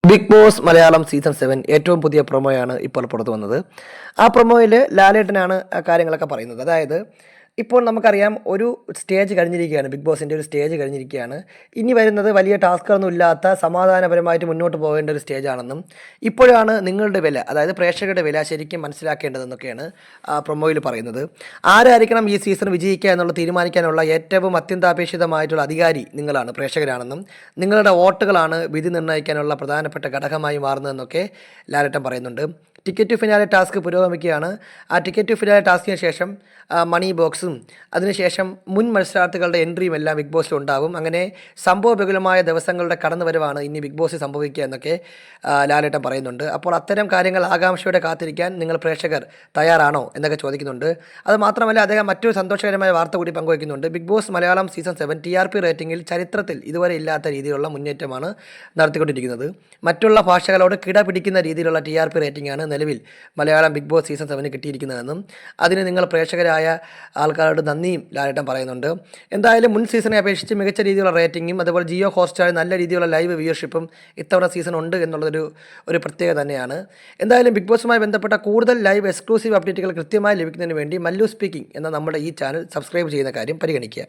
Big Boss Malayalam season 7 ഏറ്റവും പുതിയ പ്രൊമോയാണ് ഇപ്പോൾ പുറത്തു വന്നത്. ആ പ്രൊമോയിൽ ലാലേട്ടനാണ് ആ കാര്യങ്ങളൊക്കെ പറയുന്നത്. അതായത് ഇപ്പോൾ നമുക്കറിയാം ഒരു സ്റ്റേജ് കഴിഞ്ഞിരിക്കുകയാണ്, ബിഗ് ബോസിൻ്റെ ഒരു സ്റ്റേജ് കഴിഞ്ഞിരിക്കുകയാണ്. ഇനി വരുന്നത് വലിയ ടാസ്കുകളൊന്നും ഇല്ലാത്ത സമാധാനപരമായിട്ട് മുന്നോട്ട് പോകേണ്ട ഒരു സ്റ്റേജാണെന്നും ഇപ്പോഴാണ് നിങ്ങളുടെ വില, അതായത് പ്രേക്ഷകരുടെ വില ശരിക്കും മനസ്സിലാക്കേണ്ടതെന്നൊക്കെയാണ് ആ പ്രൊമോയിൽ പറയുന്നത്. ആരായിരിക്കണം ഈ സീസൺ വിജയിക്കുക എന്നുള്ള തീരുമാനിക്കാനുള്ള ഏറ്റവും അത്യന്താപേക്ഷിതമായിട്ടുള്ള അധികാരി നിങ്ങളാണ്, പ്രേക്ഷകരാണെന്നും നിങ്ങളുടെ വോട്ടുകളാണ് വിധി നിർണ്ണയിക്കാനുള്ള പ്രധാനപ്പെട്ട ഘടകമായി മാറുന്നതെന്നൊക്കെ ലാലേട്ടൻ പറയുന്നുണ്ട്. ടിക്കറ്റ് ടു ഫിനാലെ ടാസ്ക് പുരോഗമിക്കുകയാണ്. ആ ടിക്കറ്റ് ടു ഫിനാലെ ടാസ്കിന് ശേഷം മണി ബോക്സും അതിനുശേഷം മുൻ മത്സരാർത്ഥികളുടെ എൻട്രിയും എല്ലാം ബിഗ് ബോസിൽ ഉണ്ടാകും. അങ്ങനെ സംഭവബഹുലമായ ദിവസങ്ങളുടെ കടന്നുവരവാണ് ഇനി ബിഗ് ബോസിൽ സംഭവിക്കുക എന്നൊക്കെ ലാലേട്ടൻ പറയുന്നുണ്ട്. അപ്പോൾ അത്തരം കാര്യങ്ങൾ ആകാംക്ഷയോടെ കാത്തിരിക്കാൻ നിങ്ങൾ പ്രേക്ഷകർ തയ്യാറാണോ എന്നൊക്കെ ചോദിക്കുന്നുണ്ട്. അത് മാത്രമല്ല, അദ്ദേഹം മറ്റൊരു സന്തോഷകരമായ വാർത്ത കൂടി പങ്കുവയ്ക്കുന്നുണ്ട്. Bigg Boss Malayalam season 7 TRP റേറ്റിംഗിൽ ചരിത്രത്തിൽ ഇതുവരെ ഇല്ലാത്ത രീതിയിലുള്ള മുന്നേറ്റമാണ് നടത്തിക്കൊണ്ടിരിക്കുന്നത്. മറ്റുള്ള ഭാഷകളോട് കിടപിടിക്കുന്ന രീതിയിലുള്ള TRP റേറ്റിംഗാണ് നിലവിൽ മലയാളം ബിഗ് ബോസ് സീസൺ 7 കിട്ടിയിരിക്കുന്നതെന്നും അതിന് നിങ്ങൾ പ്രേക്ഷകരായ ആൾക്കാരോട് നന്ദിയും ലാലേട്ടൻ പറയുന്നുണ്ട്. എന്തായാലും മുൻ സീസണെ അപേക്ഷിച്ച് മികച്ച രീതിയിലുള്ള റേറ്റിംഗും അതുപോലെ ജിയോ ഹോട്ട്സ്റ്റാറിൽ നല്ല രീതിയിലുള്ള ലൈവ് വ്യൂവർഷിപ്പും ഇത്തവണ സീസൺ ഉണ്ട് എന്നുള്ളതൊരു പ്രത്യേകത തന്നെയാണ്. എന്തായാലും ബിഗ് ബോസുമായി ബന്ധപ്പെട്ട കൂടുതൽ ലൈവ് എക്സ്ക്ലൂസീവ് അപ്ഡേറ്റുകൾ കൃത്യമായി ലഭിക്കുന്നതിന് വേണ്ടി മല്ലു സ്പീക്കിംഗ് എന്ന നമ്മുടെ ഈ ചാനൽ സബ്സ്ക്രൈബ് ചെയ്യുന്ന കാര്യം പരിഗണിക്കുക.